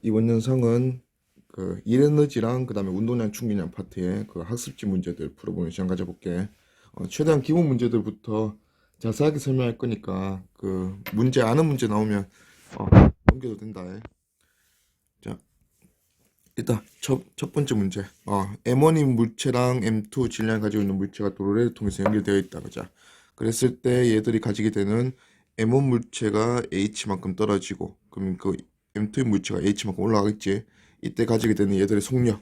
이번 영상은 그 일에너지랑 그 다음에 운동량 충기량 파트의 그 학습지 문제들 풀어보는 시간 가져볼게. 최대한 기본 문제들부터 자세하게 설명할 거니까 그 문제 아는 문제 나오면 어, 넘겨도 된다. 자, 일단 첫 번째 문제. M1인 물체랑 M2 질량을 가지고 있는 물체가 도로를 통해서 연결되어 있다. 그자. 그랬을 때 얘들이 가지게 되는 M1 물체가 H만큼 떨어지고 그러면 그 M2인 물체가 H만큼 올라가겠지. 이때 가지게 되는 얘들의 속력.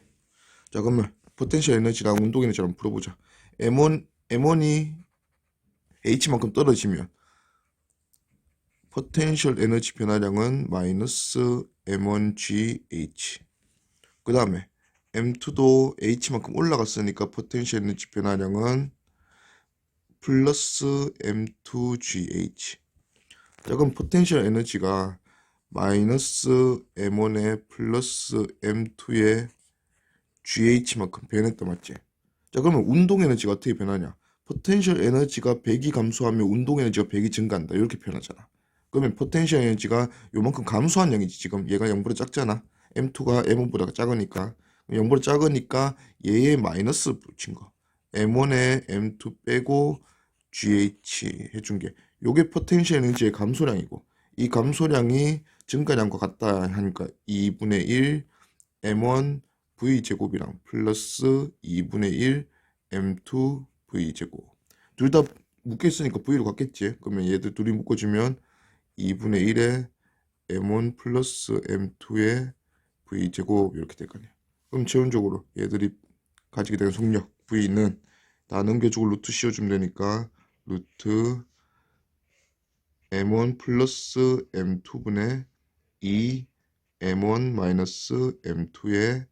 자, 그러면 포텐셜 에너지랑 운동 에너지를 한번 풀어보자. M1이 H만큼 떨어지면 포텐셜 에너지 변화량은 마이너스 M1GH. 그 다음에 M2도 H만큼 올라갔으니까 포텐셜 에너지 변화량은 플러스 M2GH. 자, 그럼 포텐셜 에너지가 마이너스 M1에 플러스 M2의 GH만큼 변했다, 맞지? 자, 그러면 운동 에너지가 어떻게 변하냐? 포텐셜 에너지가 100이 감소하면 운동 에너지가 100이 증가한다, 이렇게 표현하잖아. 그러면 포텐셜 에너지가 요만큼 감소한 양이지. 지금 얘가 0보다 작잖아. M2가 M1보다 작으니까 0보다 작으니까 얘의 마이너스 붙인 거. M1에 M2 빼고 GH 해준 게 요게 포텐셜 에너지의 감소량이고, 이 감소량이 증가량과 같다 하니까 2분의 1 M1 V제곱이랑 플러스 2분의 1 M2 V제곱. 둘 다 묶여있으니까 V로 같겠지. 그러면 얘들 둘이 묶어주면 2분의 1에 M1 플러스 M2의 V제곱 이렇게 될 거네요. 그럼 최종적으로 얘들이 가지게 되는 속력 V는 다 넘겨주고 루트 씌워주면 되니까 루트 M1 플러스 M2분의 2 M1 마이너스 M2의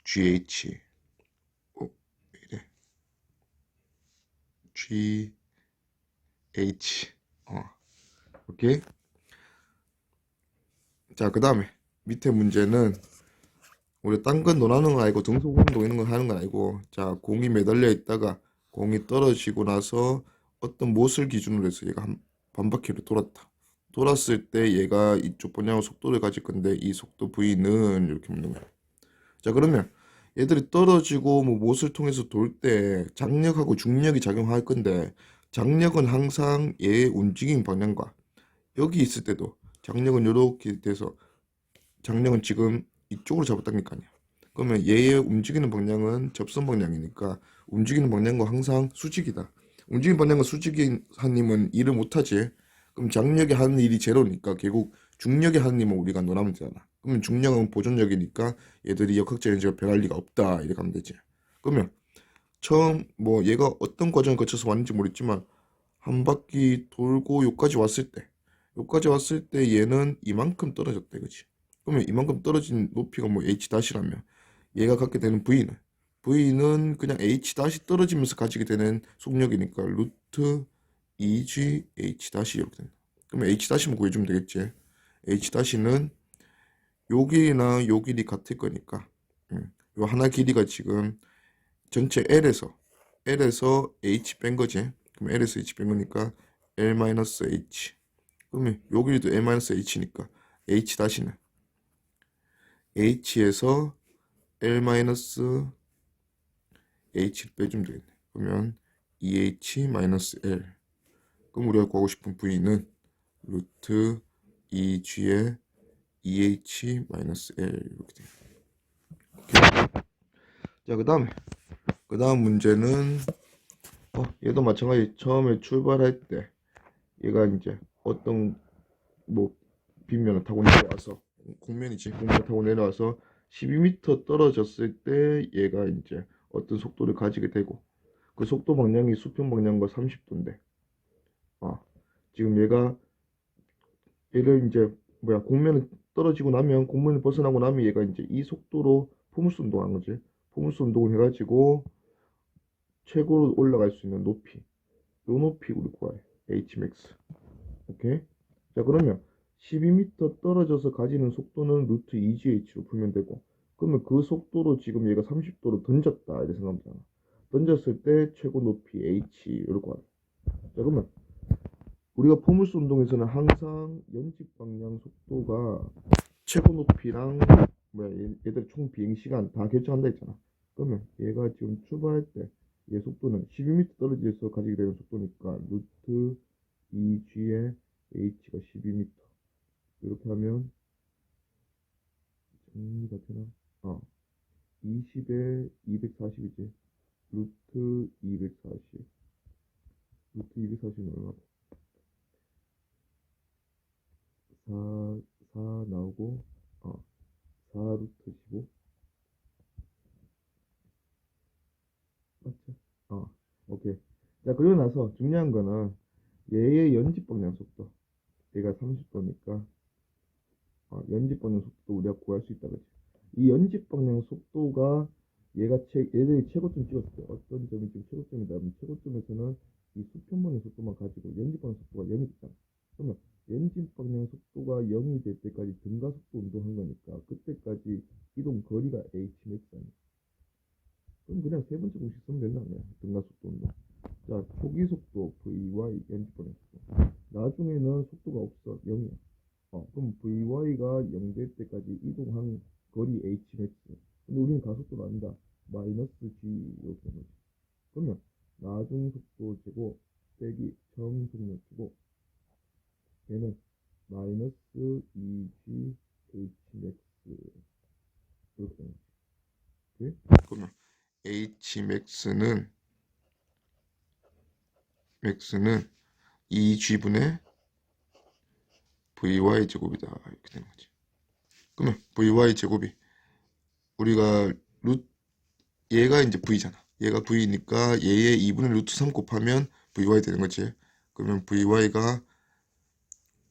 GH. 이래. GH. 오케이. 자, 그 다음에 밑에 문제는 우리 딴 건 논하는 거 아니고 등속 운동 이런 거 하는 거 아니고, 자, 공이 매달려 있다가 공이 떨어지고 나서 어떤 못을 기준으로 해서 얘가 한 반바퀴를 돌았다. 돌았을 때 얘가 이쪽 방향으로 속도를 가질 건데 이 속도 V는 이렇게 묻는 거야. 자, 그러면 얘들이 떨어지고 뭐 못을 통해서 돌 때 장력하고 중력이 작용할 건데, 장력은 항상 얘의 움직임 방향과 여기 있을 때도 장력은 이렇게 돼서 장력은 지금 이쪽으로 잡았다는 거 아니야. 그러면 얘의 움직이는 방향은 접선 방향이니까 움직이는 방향과 항상 수직이다. 움직이는 방향과 수직인 한 힘은 일을 못하지. 그럼 장력이 하는 일이 제로니까 결국 중력이 하는 힘은 우리가 논하면 되잖아. 그러면 중력은 보존력이니까 얘들이 역학적 에너지가 변할 리가 없다, 이렇게 하면 되지. 그러면 처음 뭐 얘가 어떤 과정을 거쳐서 왔는지 모르겠지만 한 바퀴 돌고 여기까지 왔을 때 얘는 이만큼 떨어졌대, 그치? 그러면 이만큼 떨어진 높이가 뭐 h 다시라면 얘가 갖게 되는 v는 그냥 h 다시 떨어지면서 가지게 되는 속력이니까 루트 2g h 다시 이렇게 된다. 그러면 h 다시만 구해주면 되겠지. h 다시는 요 길이나 요 길이 같을 거니까, 요 하나 길이가 지금 전체 L에서 H 뺀 거지. 그럼 L에서 H 뺀 거니까 L-H. 그러면 여기도 L-H니까 H 다시는 H에서 L-H를 빼주면 되겠네. 그러면 2H-L. 그럼 우리가 구하고 싶은 V는 루트 2G에 2H-L 이렇게 돼. 자, 그 다음 문제는 얘도 마찬가지. 처음에 출발할 때 얘가 이제 어떤 뭐 빗면을 타고 내려와서, 공면을 타고 내려와서 12m 떨어졌을 때 얘가 이제 어떤 속도를 가지게 되고, 그 속도 방향이 수평 방향과 30도인데 지금 얘를 이제 공면을 떨어지고 나면, 공면을 벗어나고 나면 얘가 이제 이 속도로 포물스 운동하는 거지. 포물스 운동을 해가지고 최고로 올라갈 수 있는 높이, 요 높이 우리 구해. Hmax. 오케이. 자, 그러면 12m 떨어져서 가지는 속도는 루트 2GH로 풀면 되고, 그러면 그 속도로 지금 얘가 30도로 던졌다, 이렇게 생각하면 되잖아. 던졌을 때 최고 높이 H 이렇게 하네. 자, 그러면 우리가 포물스 운동에서는 항상 연직 방향 속도가 최고 높이랑 뭐야 얘들 총 비행 시간 다 결정한다 했잖아. 그러면 얘가 지금 출발할 때 얘 속도는 12m 떨어져서 가지게 되는 속도니까 루트 2g의 h가 12m. 이렇게 하면 정리가 되나? 20에 240이지. 루트 240. 루트 240은 얼마? 4, 4 나오고, 4 루트 15. 맞죠? 오케이. 자, 그러고 나서 중요한 거는 얘의 연집 방향 속도. 얘가 30도니까, 연집 방향 속도 우리가 구할 수 있다, 그치? 이 연집 방향 속도가 얘들이 최고점 찍었을 때 어떤 점이 지금 최고점이다 하면 최고점에서는 이 수평방향 속도만 가지고 연집 방향 속도가 0이 됐잖아. 그러면 연집 방향 속도가 0이 될 때까지 등가속도 운동한 거니까 그때까지 이동 거리가 hmax 아니야. 그럼 그냥 세 번째 공식 쓰면 된다 그냥 등가속도 운동. 자, 초기 속도 vy 연집 방향 속도. 나중에는 속도가 없어 0이야. 그럼 vy가 0 될 때까지 이동한 거리 hmax. 근데 우리는 가속도를 안다. 마이너스 g 이렇게 되는 거지. 그러면 나중 속도 제곱 빼기 정속력제곱 얘는 마이너스 2g hmax 이렇게 되는 거지. 그러면 hmax는 2g분의 vy 제곱이다 이렇게 되는 거지. 그러면 vy 제곱이 우리가 얘가 이제 v잖아. 얘가 v니까 얘의 2분의 루트 3 곱하면 vy 되는 거지. 그러면 vy가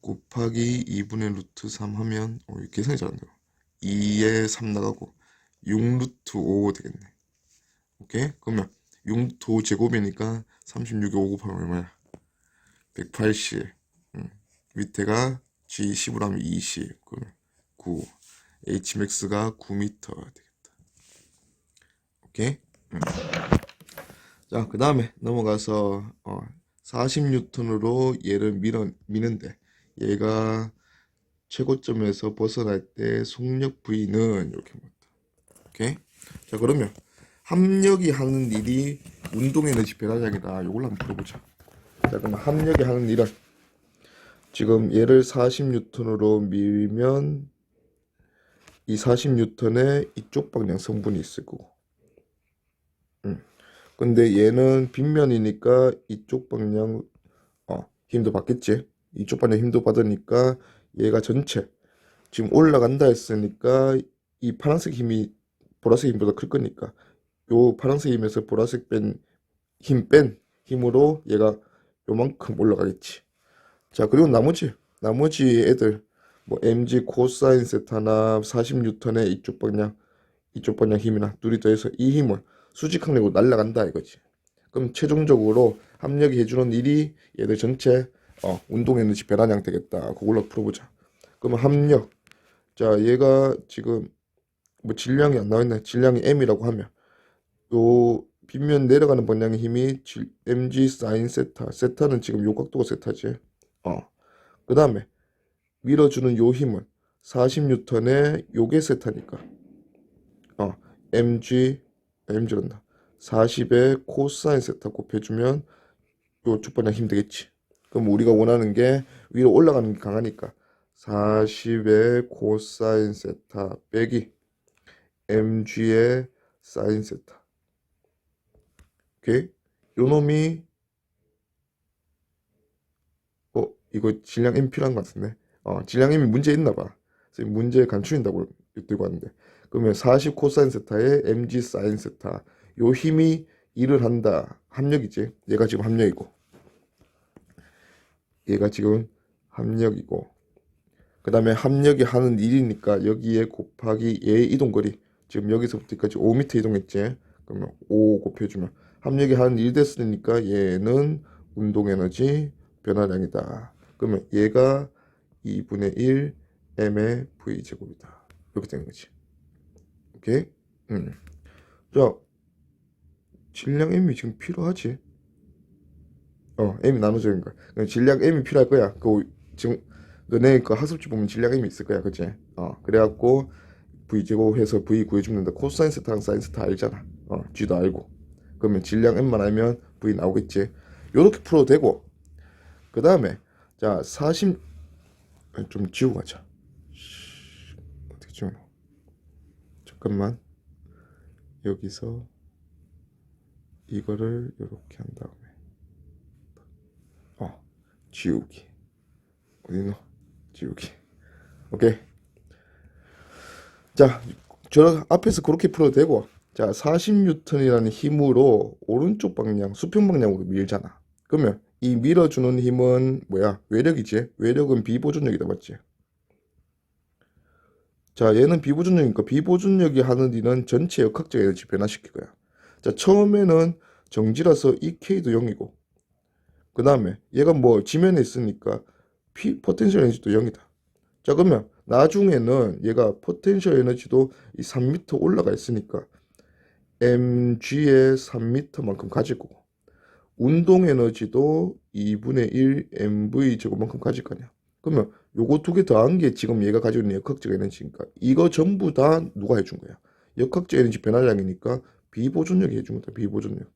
곱하기 2분의 루트 3 하면 계산이 잘안돼요. 2에 3 나가고 6 루트 5 되겠네. 오케이? 그러면 6 도 제곱이니까 36에 5 곱하면 얼마야? 180. 밑에가 G10으로 하면 20. 그러면 9. Hmax가 9m 되겠다. 오케이? 자, 그 다음에 넘어가서 40N으로 얘를 미는데 얘가 최고점에서 벗어날 때 속력 V는 이렇게 묻다. 오케이? 자, 그러면 합력이 하는 일이 운동 에너지 배달량이다. 요걸 한번 풀어보자. 자, 그럼 합력이 하는 일은 지금 얘를 40N으로 밀면 이 40N에 이쪽 방향 성분이 있을 거고. 근데 얘는 빗면이니까 이쪽 방향 힘도 받겠지. 이쪽 방향 힘도 받으니까 얘가 전체 지금 올라간다 했으니까 이 파란색 힘이 보라색 힘보다 클 거니까 요 파란색 힘에서 보라색 뺀 힘으로 얘가 요만큼 올라가겠지. 자, 그리고 나머지 애들 뭐 mg 코사인 세타나 40N의 이쪽 방향 힘이나 둘이 더해서 이 힘을 수직항력으로 날라간다 이거지. 그럼 최종적으로 합력이 해주는 일이 얘들 전체 운동 에너지 배란량 되겠다. 그걸로 풀어보자. 그러면 합력. 자, 얘가 지금 뭐 질량이 안 나와있네. 질량이 m이라고 하면 요 빗면 내려가는 방향의 힘이 mg 사인 세타. 세타는 지금 요 각도가 세타지. 그 다음에 밀어주는 요 힘은 40N에 요게 세타니까 mg란다. 40에 코사인 세타 곱해주면 요쪽 방향 힘 되겠지. 그럼 우리가 원하는 게 위로 올라가는 게 강하니까 40의 코사인 세타 빼기 mg의 사인 세타. 오케이? 요 놈이 이거 질량 m 필요한 것 같은데. 질량 m이 문제 있나 봐. 그래서 문제 간추린다고 들고 왔는데. 그러면 40 코사인 세타에 mg 사인 세타. 요 힘이 일을 한다. 합력이지. 얘가 지금 합력이고. 그 다음에 합력이 하는 일이니까 여기에 곱하기 얘의 이동거리. 지금 여기서부터 여기까지 5m 이동했지. 그러면 5 곱해주면 합력이 하는 일 됐으니까 얘는 운동에너지 변화량이다. 그러면 얘가 2분의 1 m의 v제곱이다. 이렇게 되는 거지. 오케이? 자, 질량 m이 지금 필요하지? m이 나눠져 있는 거야. 그럼 질량 m이 필요할 거야. 지금 너네 그 학습지 보면 질량 힘이 있을 거야, 그치? 그래갖고 V제곱 해서 V 구해주면 돼. 코사인 세타랑 사인 세타 알잖아. G도 알고. 그러면 질량 M만 알면 V 나오겠지. 요렇게 풀어도 되고, 그 다음에, 자, 40, 좀 지우고 가자. 어떻게 지우노? 잠깐만. 여기서 이거를 요렇게 한 다음에, 지우기. 어디노? 지우기. 오케이. 자, 저 앞에서 그렇게 풀어도 되고, 자, 40N이라는 힘으로 오른쪽 방향, 수평 방향으로 밀잖아. 그러면 이 밀어주는 힘은 뭐야? 외력이지. 외력은 비보존력이다, 맞지? 자, 얘는 비보존력이니까 비보존력이 하는 일은 전체 역학적 에너지 변화시킬 거야. 자, 처음에는 정지라서 이 K도 0이고, 그 다음에 얘가 뭐 지면에 있으니까 포텐셜 에너지도 0이다. 자, 그러면 나중에는 얘가 포텐셜 에너지도 이 3m 올라가 있으니까 mg의 3m만큼 가질 거고, 운동 에너지도 2분의 1 mv 제곱만큼 가질 거냐. 그러면 요거 두 개 더한 게 지금 얘가 가지고 있는 역학적 에너지니까 이거 전부 다 누가 해준 거야? 역학적 에너지 변화량이니까 비보존력이 해준 거다. 비보존력.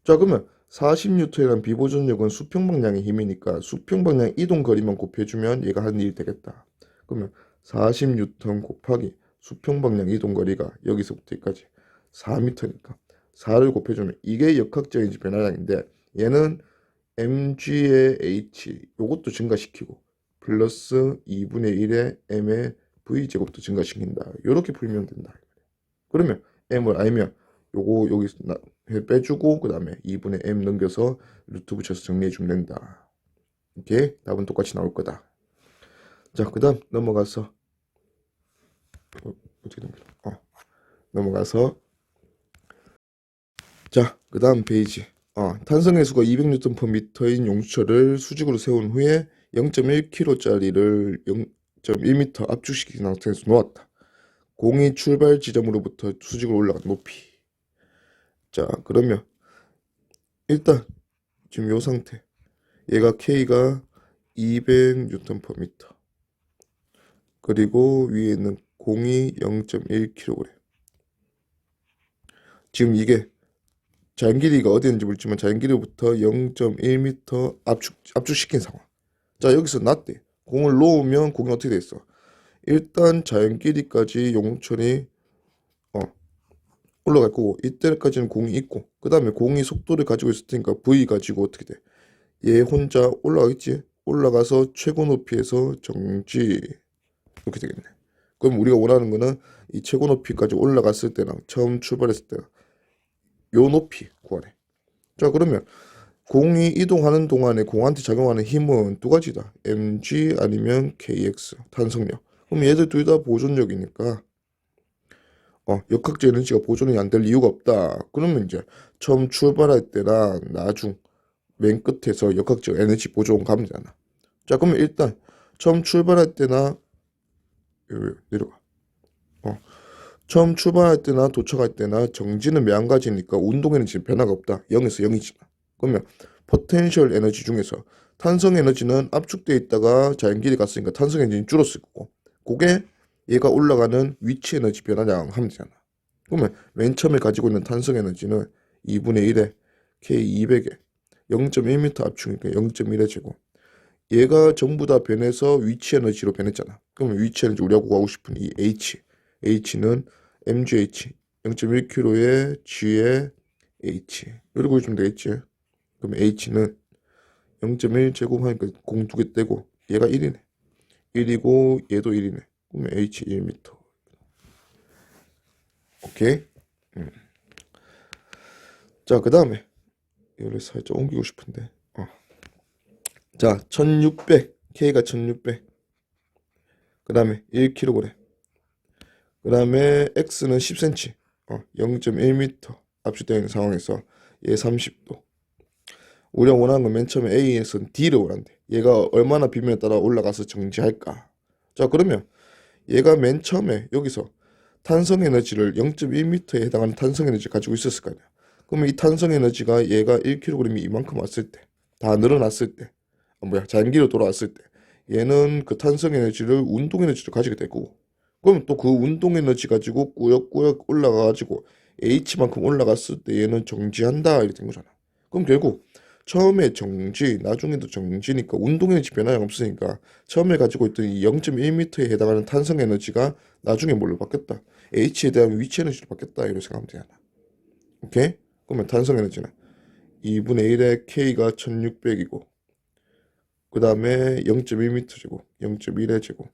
자, 그러면 40N이란 비보존력은 수평방향의 힘이니까 수평방향 이동 거리만 곱해주면 얘가 하는 일이 되겠다. 그러면 40N 곱하기 수평방향 이동 거리가 여기서부터 여기까지 4m니까 4를 곱해주면 이게 역학적 에너지 변화량인데, 얘는 mg의 h 요것도 증가시키고 플러스 2분의 1의 m의 v제곱도 증가시킨다. 요렇게 풀면 된다. 그러면 m을 알면 요거 여기 빼주고 그 다음에 2분의 m 넘겨서 루트 붙여서 정리해주면 된다. 이렇게 답은 똑같이 나올 거다. 자, 그 다음 넘어가서 어떻게 넘겨? 넘어가서 자, 그 다음 페이지. 탄성의 수가 200Nm/m인 용수철을 수직으로 세운 후에 0.1kg짜리를 0.1m 압축시킨 상태에서 놓았다. 공이 출발 지점으로부터 수직으로 올라간 높이. 자, 그러면 일단 지금 요 상태, 얘가 K가 200Nm, 그리고 위에 있는 공이 0.1kg. 지금 이게 자연 길이가 어디 있는지 모르지만 자연 길이부터 0.1m 압축시킨 상황. 자, 여기서 놨대. 공을 놓으면 공이 어떻게 돼 있어? 일단 자연 길이까지 용철이 올라갈 거고, 이때까지는 공이 있고, 그 다음에 공이 속도를 가지고 있을 테니까 V 가지고 어떻게 돼? 얘 혼자 올라가겠지? 올라가서 최고 높이에서 정지. 이렇게 되겠네. 그럼 우리가 원하는 거는 이 최고 높이까지 올라갔을 때랑 처음 출발했을 때랑 요 높이 구하래. 자, 그러면 공이 이동하는 동안에 공한테 작용하는 힘은 두 가지다. mg 아니면 kx, 탄성력. 그럼 얘들 둘 다 보존력이니까 역학적 에너지가 보존이 안 될 이유가 없다. 그러면 이제 처음 출발할 때랑 나중 맨 끝에서 역학적 에너지 보존 가면 되잖아. 자, 그러면 일단 처음 출발할 때나 내려가. 처음 출발할 때나 도착할 때나 정지는 매한가지니까 운동 에너지는 변화가 없다. 0에서 0이지만. 그러면 포텐셜 에너지 중에서 탄성 에너지는 압축되어 있다가 자연 길이 갔으니까 탄성 에너지는 줄었을 거고, 그게 얘가 올라가는 위치 에너지 변화량 하면 되잖아. 그러면 맨 처음에 가지고 있는 탄성 에너지는 2분의 1에 K200에 0.1m 압축이니까 0.1의 제곱. 얘가 전부 다 변해서 위치 에너지로 변했잖아. 그러면 위치 에너지 우리가 구하고 싶은 이 H는 mgh 0.1kg의 g의 h 이렇게 보여주면 되겠지. 그럼 h는 0.1 제곱하니까 공 두 개 떼고 얘가 1이네. 1이고 얘도 1이네. 그러면 h 1m. 오케이. 자, 그 다음에 이거를 살짝 옮기고 싶은데. 자, 1600 K가 1600. 그 다음에 1kg. 그 다음에 X는 10cm, 0.1m 압축되어 있는 상황에서 얘 30도. 우리가 원하는 건 맨 처음에 A에서는 D를 원한대. 얘가 얼마나 비면에 따라 올라가서 정지할까. 자, 그러면 얘가 맨 처음에 여기서 탄성 에너지를 0.1m에 해당하는 탄성 에너지를 가지고 있었을 거 아니야. 그러면 이 탄성 에너지가 얘가 1kg이 이만큼 왔을 때, 다 늘어났을 때, 자연기로 돌아왔을 때 얘는 그 탄성 에너지를 운동 에너지로 가지게 되고 그럼 또 그 운동 에너지 가지고 꾸역꾸역 올라가가지고 H만큼 올라갔을 때 얘는 정지한다 이렇게 된 거잖아. 그럼 결국 처음에 정지, 나중에도 정지니까 운동 에너지 변화가 없으니까 처음에 가지고 있던 이 0.1m에 해당하는 탄성 에너지가 나중에 뭘로 바뀌었다? H에 대한 위치 에너지로 바뀌었다 이렇게 생각하면 되잖아. 오케이? 그러면 탄성 에너지는 2분의 1의 K가 1600이고 그 다음에 0.1m 제곱, 0.1의 제곱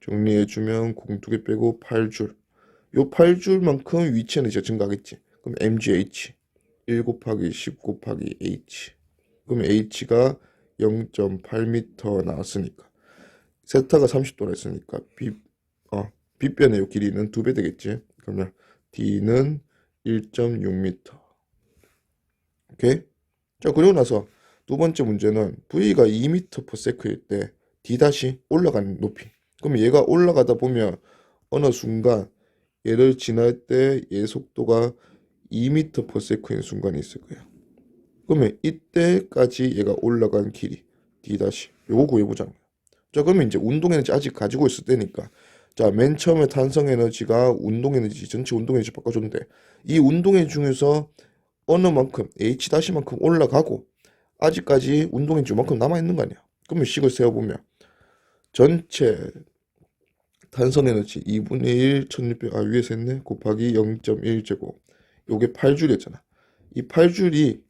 정리해주면 공 2개 빼고 8줄. 요 8줄만큼 위치 에너지가 증가하겠지. 그럼 mgh 1 곱하기 10 곱하기 h. 그러면 h가 0.8m 나왔으니까 세타가 30도라 했으니까 빗변의 요 길이는 2배 되겠지. 그러면 d는 1.6m. 오케이? 자, 그리고 나서 두 번째 문제는 V가 2m/s일 때 D 다시 올라가는 높이. 그럼 얘가 올라가다 보면 어느 순간 얘를 지날 때 얘 속도가 2m/s인 순간이 있을 거야. 그러면 이때까지 얘가 올라간 길이 D 다시 요거 구해보자. 자, 그러면 이제 운동 에너지 아직 가지고 있을 때니까 자, 맨 처음에 탄성 에너지가 운동 에너지 전체 운동 에너지 바꿔줬는데 이 운동 에너지 중에서 어느 만큼 H 다시만큼 올라가고 아직까지 운동 에너지 만큼 남아있는 거 아니야. 그러면 식을 세어보면 전체 탄성 에너지 2분의 1 1600 위에서 했네 곱하기 0.1제곱 요게 8줄이었잖아. 이 8줄이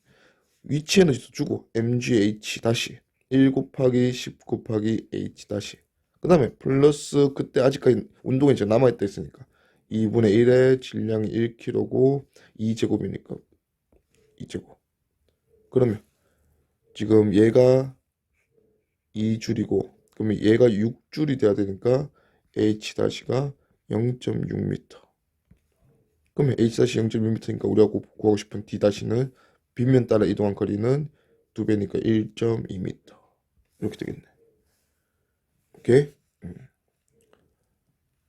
위치 에너지도 주고 mgh 다시 1 곱하기 10 곱하기 h 다시 그 다음에 플러스 그때 아직까지 운동 에너지가 남아있다 했으니까 2분의 1의 질량이 1kg고 2제곱이니까 2제곱. 그러면 지금 얘가 2줄이고 그러면 얘가 6줄이 돼야 되니까 h-가 0.6m. 그러면 h-0.6m니까 우리가 구하고 싶은 d-는 빗면 따라 이동한 거리는 2배니까 1.2m. 이렇게 되겠네. 오케이?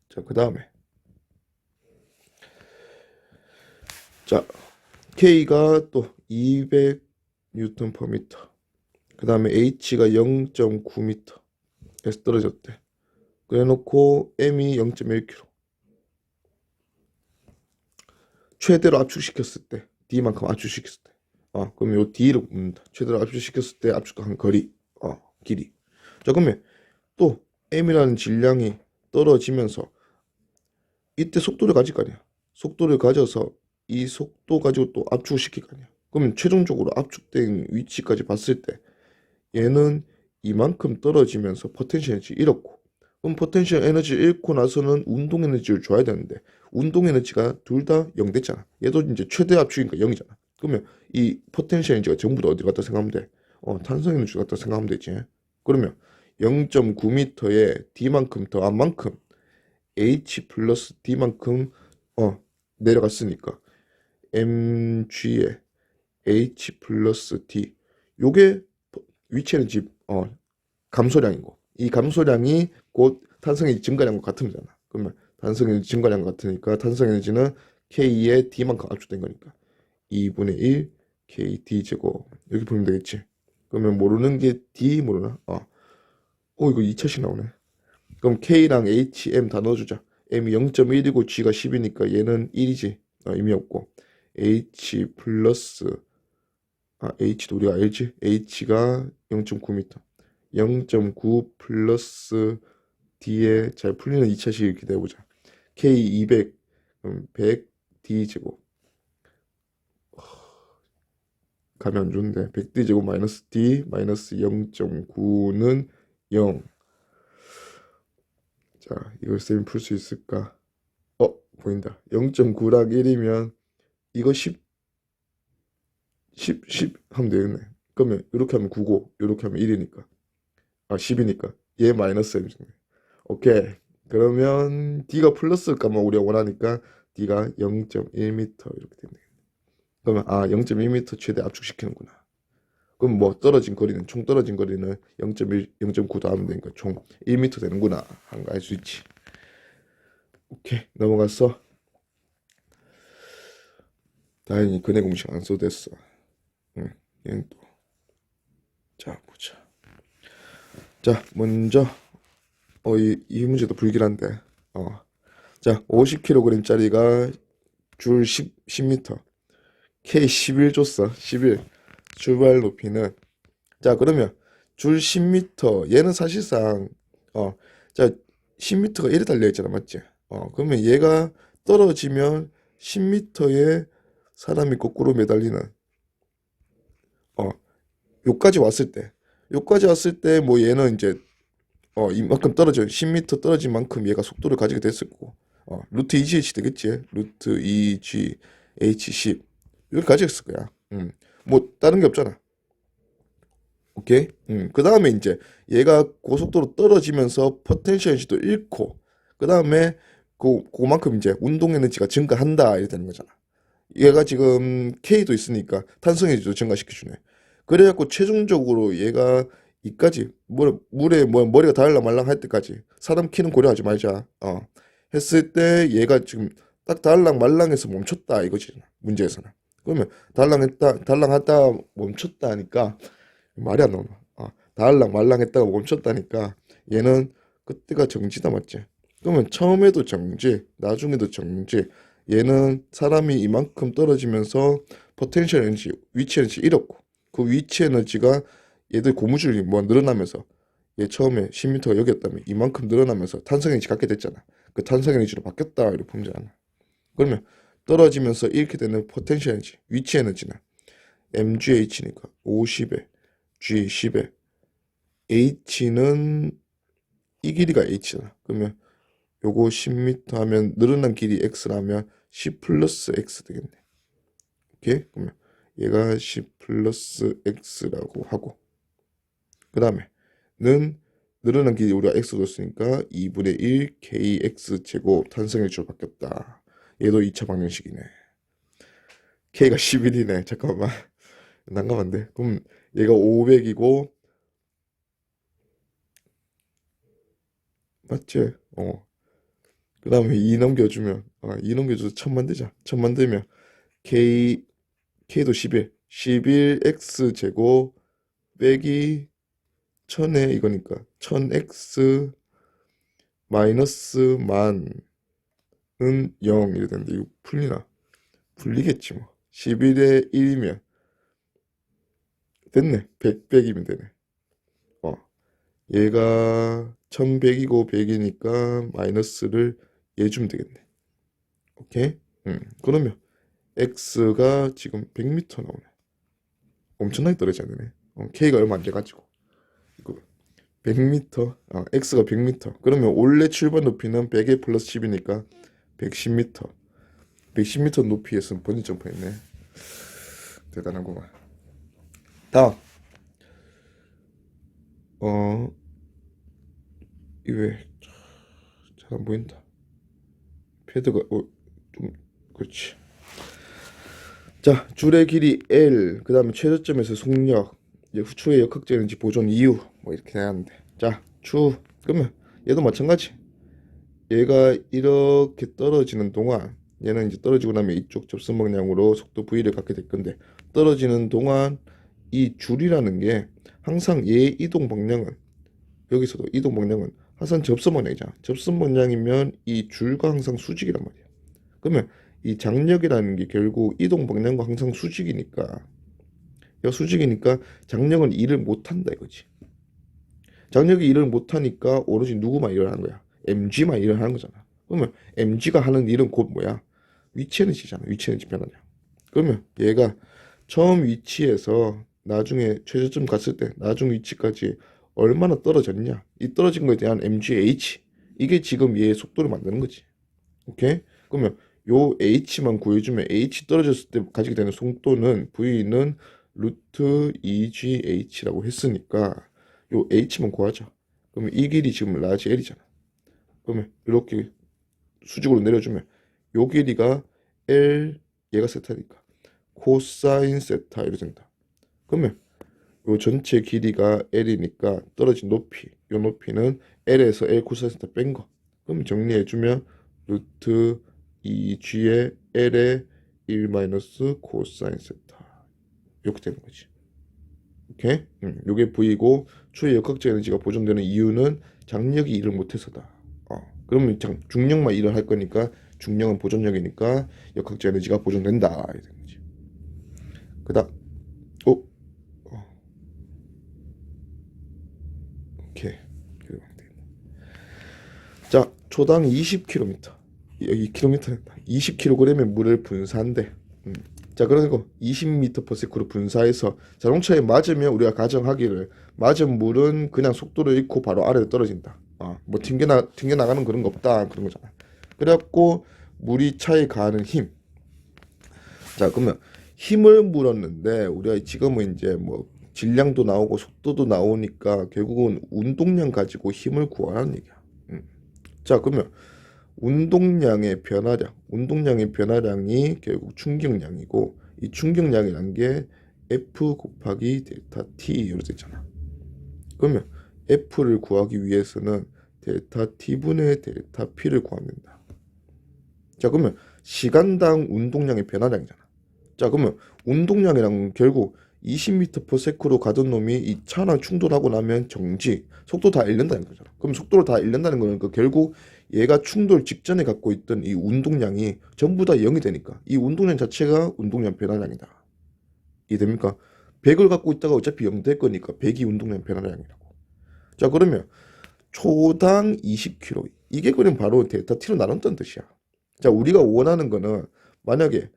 자, 그 다음에 자, K가 또 200N/m. 그 다음에 H가 0.9m에서 떨어졌대. 그래놓고 M이 0.1kg. 최대로 압축시켰을 때 D만큼 압축시켰을 때 그럼 요 D를 굽는다. 최대로 압축시켰을 때 압축한 거리 길이. 자, 그러면 또 M이라는 질량이 떨어지면서 이때 속도를 가질 거 아니야. 속도를 가져서 이 속도 가지고 또 압축을 시킬 거 아니야. 그러면 최종적으로 압축된 위치까지 봤을 때 얘는 이만큼 떨어지면서 포텐셜 에너지 잃었고 그럼 포텐셜 에너지 잃고 나서는 운동 에너지를 줘야 되는데 운동 에너지가 둘 다 0 됐잖아. 얘도 이제 최대 압축이니까 0이잖아. 그러면 이 포텐셜 에너지가 전부 다 어디 갔다 생각하면 돼? 탄성 에너지 갔다 생각하면 되지. 그러면 0.9m에 D만큼 더한 만큼 H 플러스 D만큼 내려갔으니까 mg에 H 플러스 D 요게 위치 에너지 감소량이고 이 감소량이 곧 탄성에너지 증가량과 같으면 되잖아. 그러면 탄성에너지 증가량 같으니까 탄성에너지는 K의 D만큼 압축된 거니까 2분의 1 KD 제곱 이렇게 보면 되겠지. 그러면 모르는 게 D 모르나? 이거 2차씩 나오네. 그럼 K랑 H, M 다 넣어주자. M이 0.1이고 G가 10이니까 얘는 1이지. 의미 없고 H 플러스 H도 우리가 알지? H가 0.9m 0.9 플러스 D에 잘 풀리는 2차식 이렇게 내보자. K 200 그럼 100 D 제곱 감이 안 좋은데 100D 제곱 마이너스 D 마이너스 0.9는 0. 자, 이걸 쌤이 풀 수 있을까? 보인다. 0.9랑 1이면 이거 10 하면 되겠네. 그러면 이렇게 하면 9고 이렇게 하면 1이니까 10이니까 얘 마이너스 m이네. 오케이. 그러면 D가 플러스일까만 우리가 원하니까 D가 0.1m 이렇게 되네. 그러면 0.1m 최대 압축시키는구나. 그럼 뭐 떨어진 거리는 총 떨어진 거리는 0.1, 0.9 더하면 되니까 총 1m 되는구나 하는 거 알 수 있지. 오케이, 넘어갔어. 다행히 근해 공식 안 써도 됐어. 얘는 또 자 보자. 자, 먼저 이 문제도 불길한데 자, 50kg짜리가 줄 10m, K 11 줬어. 11. 출발 높이는 자, 그러면 줄 10m 얘는 사실상 자, 10m가 이래 달려 있잖아. 맞지? 그러면 얘가 떨어지면 10m에 사람이 거꾸로 매달리는 어, 요까지 왔을 때 요까지 왔을 때 뭐 얘는 이제 이만큼 떨어져 10m 떨어진 만큼 얘가 속도를 가지게 됐을 거고 루트 2gh 되겠지. 루트 2g h10 이렇게 가지겠을 거야. 뭐 다른 게 없잖아. 오케이. 그 다음에 이제 얘가 고속도로 떨어지면서 포텐셜 에너지도 잃고 그 다음에 그만큼 이제 운동 에너지가 증가한다 이렇게 되는 거잖아. 얘가 지금 K도 있으니까 탄성 에너지도 증가시켜주네. 그래갖고 최종적으로 얘가 이까지 물에 뭐 머리가 닿을랑 말랑 할 때까지 사람 키는 고려하지 말자. 했을 때 얘가 지금 딱 닿을랑 말랑해서 멈췄다 이거지 문제에서는. 그러면 달랑하다 멈췄다 하니까 말이 안 나오나. 닿을랑 말랑 했다가 멈췄다니까 얘는 그때가 정지다 맞지? 그러면 처음에도 정지, 나중에도 정지. 얘는 사람이 이만큼 떨어지면서 포텐셜 에너지, 위치 에너지 잃었고 그 위치 에너지가 얘들 고무줄이 뭐 늘어나면서 얘 처음에 10m가 여기였다면 이만큼 늘어나면서 탄성 에너지 갖게 됐잖아. 그 탄성 에너지로 바뀌었다 이렇게 보면 되잖아. 그러면 떨어지면서 잃게 되는 포텐셜 에너지, 위치 에너지는 mgh니까 50에 g 10에 h는 이 길이가 h잖아. 그러면 요거 10m 하면 늘어난 길이 x라면 10 플러스 x 되겠네. 오케이? 그러면 얘가 10 플러스 x라고 하고 그 다음에 는 늘어난 길이 우리가 x 뒀으니까 2분의 1 kx 제곱 탄성일주로 바뀌었다. 얘도 2차 방정식이네. k가 11이네. 잠깐만. 난감한데. 그럼 얘가 500이고 맞지? 그 다음에 2 넘겨주면 2 넘겨줘서 1000 만들자. 1000 만들면 k도 11 11x 제곱 빼기 1000에 이거니까 1000x 마이너스 만은 0 이래 되는데 이거 풀리나? 풀리겠지 뭐. 11에 1이면 됐네. 100 빼기면 되네. 얘가 1100이고 100이니까 마이너스를 얘 주면 되겠네. 오케이? 그러면 x가 지금 100m 나오네. 엄청나게 떨어지지 않네. k가 얼마 안 돼가지고 이거 100m, x가 100m. 그러면 원래 출발 높이는 100에 플러스 10이니까 110m. 110m 높이에서 번지 점프했네. 대단하구만. 다음, 이왜 잘 안 보인다. 패드가 좀 그렇지. 자, 줄의 길이 L, 그 다음에 최저점에서 속력, 이제 추의 역학적인지 보존 이유, 뭐 이렇게 해야 하는데. 자, 그러면 얘도 마찬가지. 얘가 이렇게 떨어지는 동안, 얘는 이제 떨어지고 나면 이쪽 접선 방향으로 속도 V를 갖게 될 건데, 떨어지는 동안 이 줄이라는 게 항상 얘 이동 방향은, 여기서도 이동 방향은 항상 접선 방향이잖아. 접선 방향이면 이 줄과 항상 수직이란 말이야. 그러면 이 장력이라는 게 결국 이동 방향과 항상 수직이니까 장력은 일을 못한다 이거지. 장력이 일을 못하니까 오로지 누구만 일을 하는 거야? mg만 일을 하는 거잖아. 그러면 mg가 하는 일은 곧 뭐야? 위치 에너지잖아. 위치 에너지 변화냐. 그러면 얘가 처음 위치에서 나중에 최저점 갔을 때 나중 위치까지 얼마나 떨어졌냐? 이 떨어진 거에 대한 mgh 이게 지금 얘의 속도를 만드는 거지. 오케이? 그러면 요 h만 구해주면 h 떨어졌을 때 가지게 되는 속도는 v는 루트 2gh라고 했으니까 요 h만 구하자. 그러면 이 길이 지금 라지 l이잖아. 그러면 이렇게 수직으로 내려주면 요 길이가 l 얘가 세타니까 코사인 세타 이렇게 된다. 그러면 요 전체 길이가 l이니까 떨어진 높이 요 높이는 l에서 l 코사인 세타 뺀 거. 그럼 정리해주면 루트 2g의 l의 1 마이너스 코사인 세타 이렇게 되는 거지. 오케이? 요게 v고 초의 역학적 에너지가 보존되는 이유는 장력이 일을 못해서다. 그러면 중력만 일을 할 거니까 중력은 보존력이니까 역학적 에너지가 보존된다. 그다음 오케이. 자, 초당 20km. 여기 킬로미터 20kg의 물을 분사한대. 자, 그러니까 20m/s로 분사해서 자동차에 맞으면 우리가 가정하기를 맞은 물은 그냥 속도를 잃고 바로 아래로 떨어진다. 뭐 튕겨나가는 그런 거 없다. 그런 거잖아. 그래갖고 물이 차에 가하는 힘. 자, 그러면 힘을 물었는데 우리가 지금은 이제 뭐 질량도 나오고 속도도 나오니까 결국은 운동량 가지고 힘을 구하라는 얘기야. 자, 그러면 운동량의 변화량이 결국 충격량이고 이 충격량이란 게 F 곱하기 델타 T 이렇게 있잖아. 그러면 F를 구하기 위해서는 델타 T분의 델타 P를 구하면 된다. 자, 그러면 시간당 운동량의 변화량이잖아. 자, 그러면 운동량이랑 결국 20m/s로 가던 놈이 이 차랑 충돌하고 나면 정지, 속도 다 잃는다는 거잖아. 그럼 속도를 다 잃는다는 거는 결국 얘가 충돌 직전에 갖고 있던 이 운동량이 전부 다 0이 되니까 이 운동량 자체가 운동량 변화량이다. 이해됩니까? 100을 갖고 있다가 어차피 0 될 거니까 100이 운동량 변화량이라고. 자, 그러면 초당 20km. 이게 그냥 바로 델타 T로 나눈다는 뜻이야. 자, 우리가 원하는 거는 만약에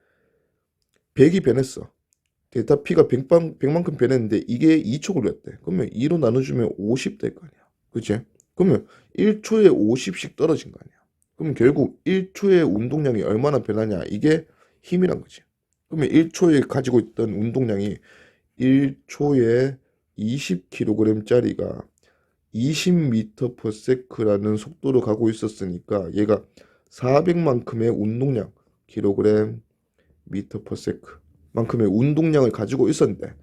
100이 변했어. 델타 P가 100만큼 변했는데 이게 2초 걸렸대. 그러면 2로 나눠주면 50 될 거 아니야. 그치? 그러면 1초에 50씩 떨어진 거 아니야. 그럼 결국 1초의 운동량이 얼마나 변하냐. 이게 힘이란 거지. 그러면 1초에 가지고 있던 운동량이 1초에 20kg짜리가 20m/s라는 속도로 가고 있었으니까 얘가 400만큼의 운동량 kg m/s 만큼의 운동량을 가지고 있었는데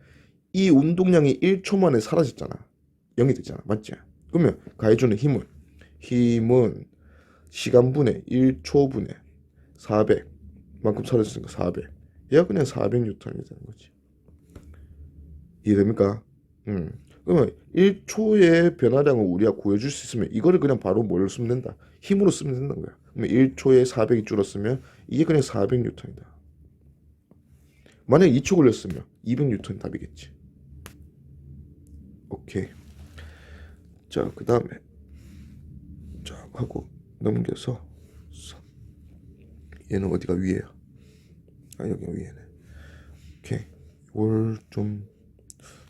이 운동량이 1초 만에 사라졌잖아. 0이 됐잖아. 맞지? 그러면 가해주는 힘은 시간분의 1초분의 400만큼 사라졌으니까 400. 얘가 그냥 400N이 되는 거지. 이해됩니까? 그러면 1초의 변화량을 우리가 구해줄 수 있으면 이거를 그냥 바로 뭘 쓰면 된다? 힘으로 쓰면 된다는 거야. 그러면 1초에 400이 줄었으면 이게 그냥 400N이다. 만약에 2초 걸렸으면 200N 답이겠지. 오케이. 자, 그 다음에 쫙 하고 넘겨서 얘는 어디가 위에야? 여기가 위에네. 오케이. 이걸 좀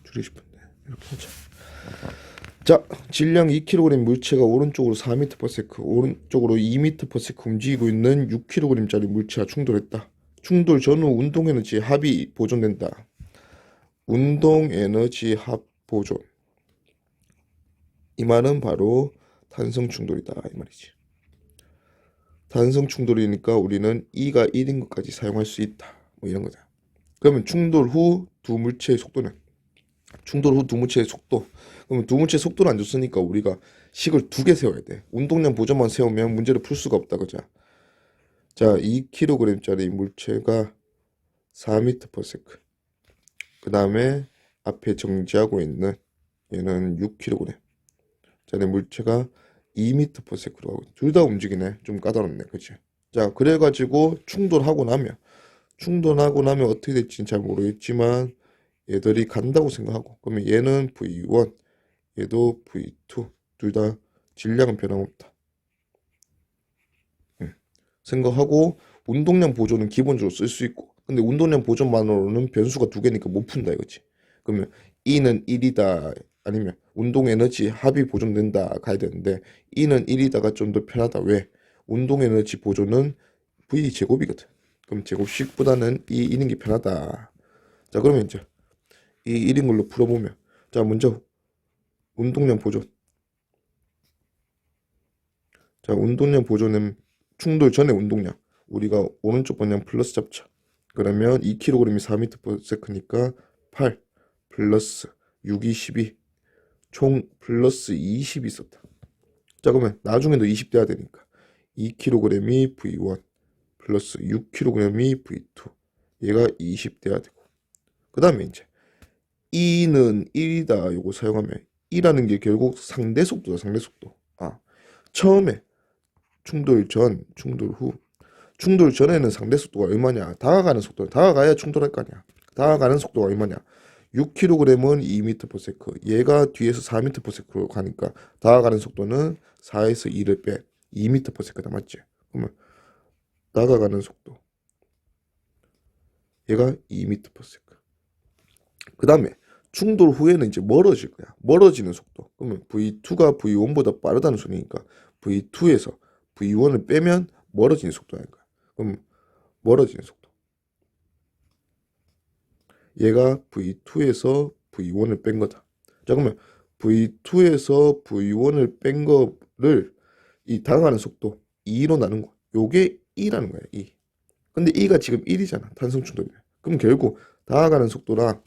줄이고 싶은데 이렇게 하자. 자, 질량 2kg 물체가 오른쪽으로 4m/s, 오른쪽으로 2m/s 움직이고 있는 6kg짜리 물체와 충돌했다. 충돌 전후 운동에너지 합이 보존된다. 운동에너지 합 보존. 이 말은 바로 탄성 충돌이다 이 말이지. 탄성 충돌이니까 우리는 E가 1인 것까지 사용할 수 있다. 뭐 이런 거다. 그러면 충돌 후 두 물체의 속도는? 충돌 후 두 물체의 속도. 그러면 두 물체의 속도를 안 줬으니까 우리가 식을 두 개 세워야 돼. 운동량 보존만 세우면 문제를 풀 수가 없다 그죠? 자, 2kg짜리 물체가 4m/s. 그 다음에 앞에 정지하고 있는 얘는 6kg짜리 물체가 2m/s로 가고 둘 다 움직이네. 좀 까다롭네. 그치? 자, 그래가지고 충돌하고 나면 어떻게 될지는 잘 모르겠지만 얘들이 간다고 생각하고 그러면 얘는 V1 얘도 V2 둘 다 질량은 변함없다. 생각하고 운동량 보존은 기본적으로 쓸 수 있고 근데 운동량 보존만으로는 변수가 두 개니까 못 푼다 이거지. 그러면 E는 1이다 아니면 운동 에너지 합이 보존된다 가야 되는데 E는 1이다가 좀 더 편하다. 왜? 운동 에너지 보존은 V 제곱이거든. 그럼 제곱식보다는 이 1인 게 편하다. 자, 그러면 이제 이 1인 걸로 풀어보면 자, 먼저 운동량 보존. 자, 운동량 보존은 충돌 전에 운동량 우리가 오른쪽 방향 플러스 잡자. 그러면 2kg이 4m/s니까 8 플러스 6이 12 총 플러스 20이 있었다. 자, 그러면 나중에도 20 돼야 되니까 2kg이 V1 플러스 6kg이 V2 얘가 20 돼야 되고 그 다음에 이제 E는 1이다 요거 사용하면 E라는 게 결국 상대 속도다, 상대 속도. 처음에 충돌 전, 충돌 후. 충돌 전에는 상대 속도가 얼마냐? 다가가는 속도. 다가가야 충돌할 거 아니야. 다가가는 속도가 얼마냐? 6kg은 2m/s. 얘가 뒤에서 4m/s로 가니까 다가가는 속도는 4에서 2를 빼 2m/s다, 맞지? 그러면 다가가는 속도. 얘가 2m/s. 그 다음에 충돌 후에는 이제 멀어질 거야. 멀어지는 속도. 그러면 V2가 V1보다 빠르다는 소리니까 V2에서 V1을 빼면 멀어지는 속도라는 거야. 그럼 멀어지는 속도. 얘가 V2에서 V1을 뺀 거다. 자, 그러면 V2에서 V1을 뺀 거를 이 다가가는 속도 2로 나눈 거. 요게 E라는 거야, E. 근데 E가 지금 1이잖아. 탄성 충돌이면. 그럼 결국 다가가는 속도랑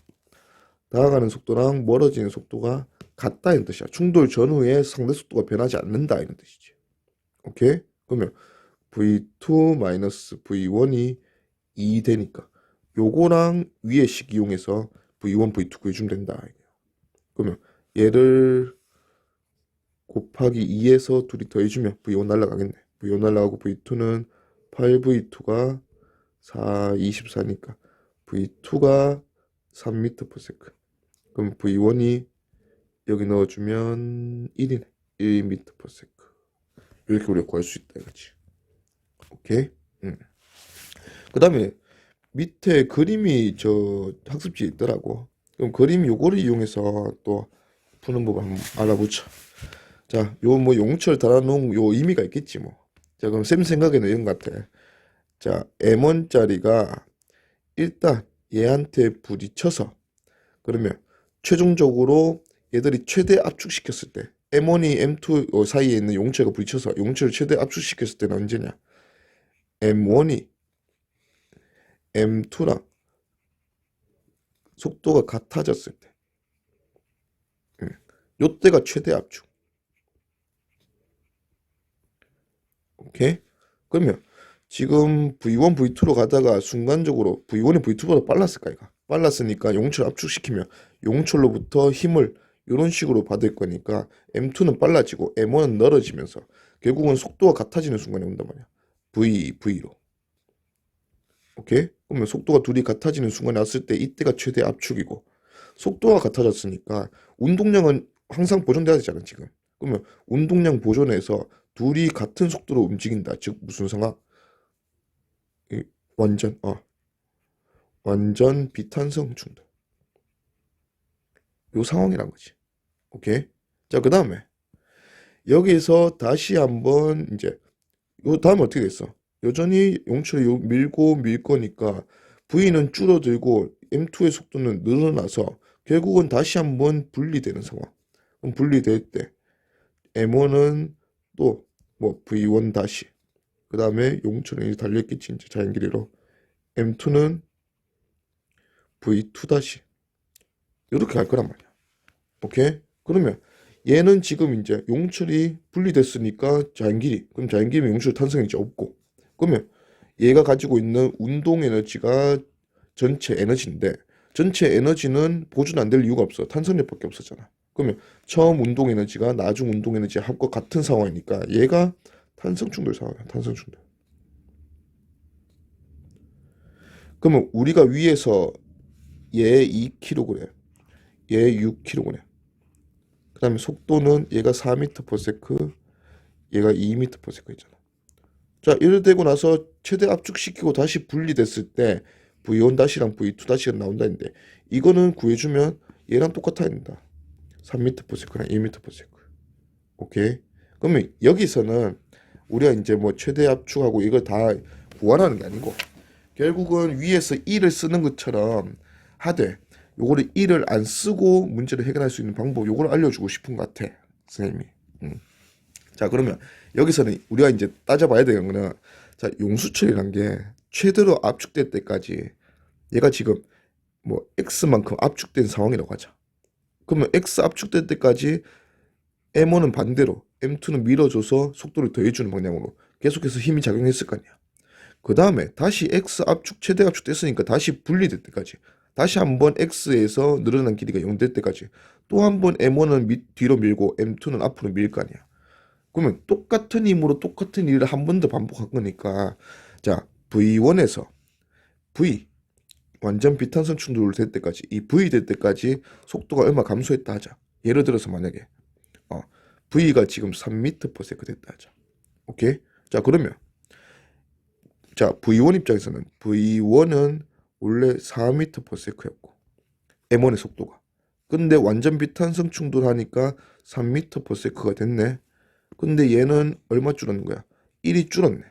멀어지는 속도가 같다 이런 뜻이야. 충돌 전후에 상대 속도가 변하지 않는다 이런 뜻이지. 오케이? 그러면 V2-V1이 2 되니까 요거랑 위의 식 이용해서 V1, V2 구해주면 된다. 그러면 얘를 곱하기 2에서 둘이 더해주면 V1 날라가겠네. V1 날라가고 V2는 8V2가 4, 24니까 V2가 3m/s. 그럼 V1이 여기 넣어주면 1이네. 1m/s. 이렇게 우리가 구할 수 있다 이거지. 오케이? 그 다음에 밑에 그림이 저 학습지에 있더라고. 그럼 그림 요거를 이용해서 또 푸는 법 한번 알아보자. 자, 요 뭐 용철 달아놓은 요 의미가 있겠지 뭐. 자, 그럼 쌤 생각에는 이런 것 같아. 자, M1짜리가 일단 얘한테 부딪혀서 그러면 최종적으로 얘들이 최대 압축시켰을 때 M1이 M2 사이에 있는 용체가 부딪혀서 용체를 최대 압축시켰을 때는 언제냐? M1이 M2랑 속도가 같아졌을 때. 요때가 최대 압축. 오케이? 그러면 지금 V1, V2로 가다가 순간적으로 V1이 V2보다 빨랐을까 이가? 빨랐으니까 용철 압축시키면 용철로부터 힘을 이런 식으로 받을 거니까 M2는 빨라지고 M1은 늘어지면서 결국은 속도가 같아지는 순간이 온단 말이야. V로. 오케이? 그러면 속도가 둘이 같아지는 순간에 왔을 때 이때가 최대 압축이고 속도가 같아졌으니까 운동량은 항상 보존돼야 되잖아 지금. 그러면 운동량 보존해서 둘이 같은 속도로 움직인다. 즉 무슨 상황? 이 완전 비탄성 충돌. 요 상황이란 거지. 오케이? 자, 그 다음에 여기서 다시 한번 이제 요 다음에 어떻게 됐어? 여전히 용철이 밀고 밀 거니까 V는 줄어들고 M2의 속도는 늘어나서 결국은 다시 한번 분리되는 상황. 그럼 분리될 때 M1은 또 뭐 V1 다시 그 다음에 용철이 달려있겠지 이제 자연 길이로 M2는 V2 다시 이렇게 갈 거란 말이야. 오케이? 그러면 얘는 지금 이제 용철이 분리됐으니까 자연 길이. 그럼 자연 길이면 용철 탄성이 이제 없고. 그러면 얘가 가지고 있는 운동 에너지가 전체 에너지인데 전체 에너지는 보존 안 될 이유가 없어. 탄성력밖에 없었잖아. 그러면 처음 운동 에너지가 나중 운동 에너지 합과 같은 상황이니까 얘가 탄성 충돌 상황이야. 탄성 충돌. 그러면 우리가 위에서 얘 2kg, 얘 6kg. 그 다음에 속도는 얘가 4m/s, 얘가 2m/s 있잖아. 자, 이래 되고 나서 최대 압축시키고 다시 분리됐을 때 V1-랑 V2-가 나온다는데 이거는 구해주면 얘랑 똑같아야 된다. 3m/s랑 2m/s. 오케이? 그러면 여기서는 우리가 이제 뭐 최대 압축하고 이걸 다 구하라는 게 아니고 결국은 위에서 1을 쓰는 것처럼 하되 요거를 1을 안 쓰고 문제를 해결할 수 있는 방법 요걸 알려주고 싶은 것 같아 선생님이. 자, 그러면 여기서는 우리가 이제 따져봐야 되는 거는 자, 용수철이란 게 최대로 압축될 때까지 얘가 지금 뭐 X만큼 압축된 상황이라고 하자. 그러면 X 압축될 때까지 M1은 반대로 M2는 밀어줘서 속도를 더해주는 방향으로 계속해서 힘이 작용했을 거 아니야. 그 다음에 다시 X 압축 최대 압축 됐으니까 다시 분리될 때까지 다시 한번 X에서 늘어난 길이가 0 될 때까지 또 한 번 M1은 뒤로 밀고 M2는 앞으로 밀 거 아니야. 그러면 똑같은 힘으로 똑같은 일을 한 번 더 반복한 거니까 자 V1에서 V 완전 비탄성 충돌 될 때까지 이 V 될 때까지 속도가 얼마 감소했다 하자. 예를 들어서 만약에 어, V가 지금 3m/s 됐다 하자. 오케이? 자 그러면 자 V1 입장에서는 V1은 원래 4m/s였고 M1의 속도가 근데 완전 비탄성 충돌하니까 3m/s가 됐네. 근데 얘는 얼마 줄었는 거야? 1이 줄었네.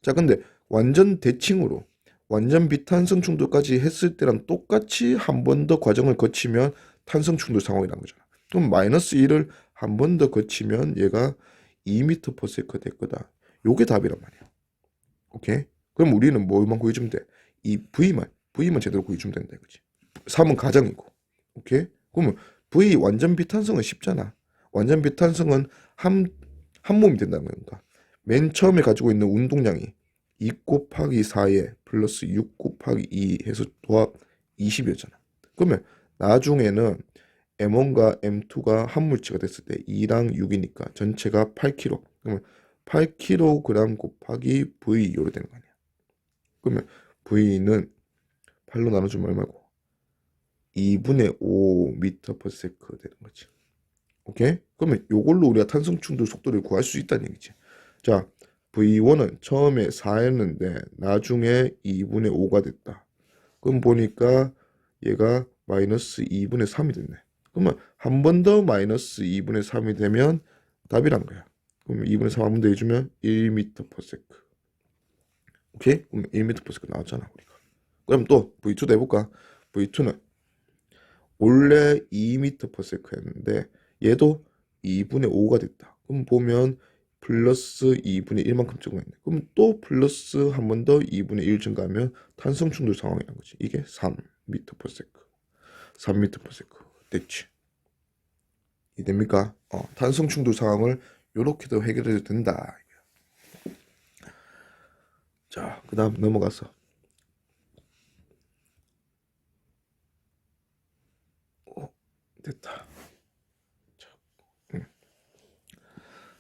자, 근데 완전 대칭으로 완전 비탄성 충돌까지 했을 때랑 똑같이 한 번 더 과정을 거치면 탄성 충돌 상황이라는 거잖아. 그럼 마이너스 1을 한 번 더 거치면 얘가 2m/s가 될 거다. 요게 답이란 말이야. 오케이? 그럼 우리는 뭐만 구해주면 돼? 이 V만 제대로 구해주면 된다 이거지. 3은 가정이고. 오케이? 그러면 V 완전 비탄성은 쉽잖아. 완전 비탄성은 한 몸이 된다는 거니까. 맨 처음에 가지고 있는 운동량이 2 곱하기 4에 플러스 6 곱하기 2 해서 도합 20이었잖아. 그러면 나중에는 M1과 M2가 한 물체가 됐을 때 2랑 6이니까 전체가 8kg. 그러면 8kg 곱하기 V 요로 되는 거 아니야. 그러면 V는 8로 나눠주면 얼마고? 2분의 5m/s 되는 거지. 오케이? 그러면 요걸로 우리가 탄성 충돌 속도를 구할 수 있다는 얘기지. 자, V1은 처음에 4였는데 나중에 2분의 5가 됐다. 그럼 보니까 얘가 마이너스 2분의 3이 됐네. 그러면 한 번 더 마이너스 2분의 3이 되면 답이란 거야. 그러면 2분의 3 한 번 더 해주면 1m/s. 오케이? 그럼 1m/s 나왔잖아 우리가. 그럼 또 V2도 해볼까? V2는 원래 2m/s였는데 얘도 2분의 5가 됐다. 그럼 보면 플러스 2분의 1만큼 증가했네. 그럼 또 플러스 한 번 더 2분의 1 증가하면 탄성 충돌 상황이라는 거지. 이게 3m/s. 3m/s. 됐지. 이해됩니까? 탄성 충돌 상황을 이렇게도 해결해도 된다. 자, 그 다음 넘어가서 됐다.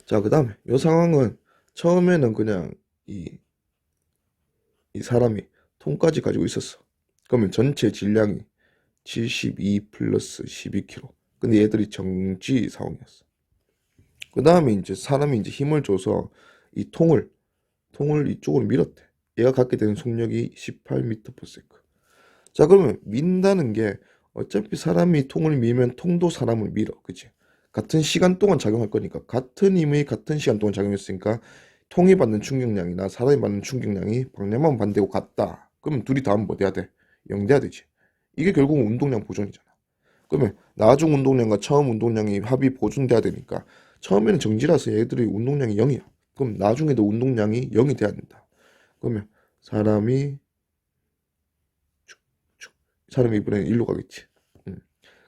자, 그 다음에 이 상황은 처음에는 그냥 이 사람이 통까지 가지고 있었어. 그러면 전체 질량이 72 플러스 12kg. 근데 얘들이 정지 상황이었어. 그 다음에 이제 사람이 이제 힘을 줘서 이 통을 이쪽으로 밀었대. 얘가 갖게 되는 속력이 18m/s. 자, 그러면 민다는 게 어차피 사람이 통을 밀면 통도 사람을 밀어. 그치? 같은 시간 동안 작용할 거니까 같은 힘의 같은 시간 동안 작용했으니까 통이 받는 충격량이나 사람이 받는 충격량이 방향만 반대고 같다. 그러면 둘이 다 뭐 돼야 돼? 0 돼야 되지. 이게 결국은 운동량 보존이잖아. 그러면 나중 운동량과 처음 운동량이 합이 보존돼야 되니까 처음에는 정지라서 얘들이 운동량이 0이야. 그럼 나중에도 운동량이 0이 돼야 된다. 그러면 사람이 이번에는 1로 가겠지.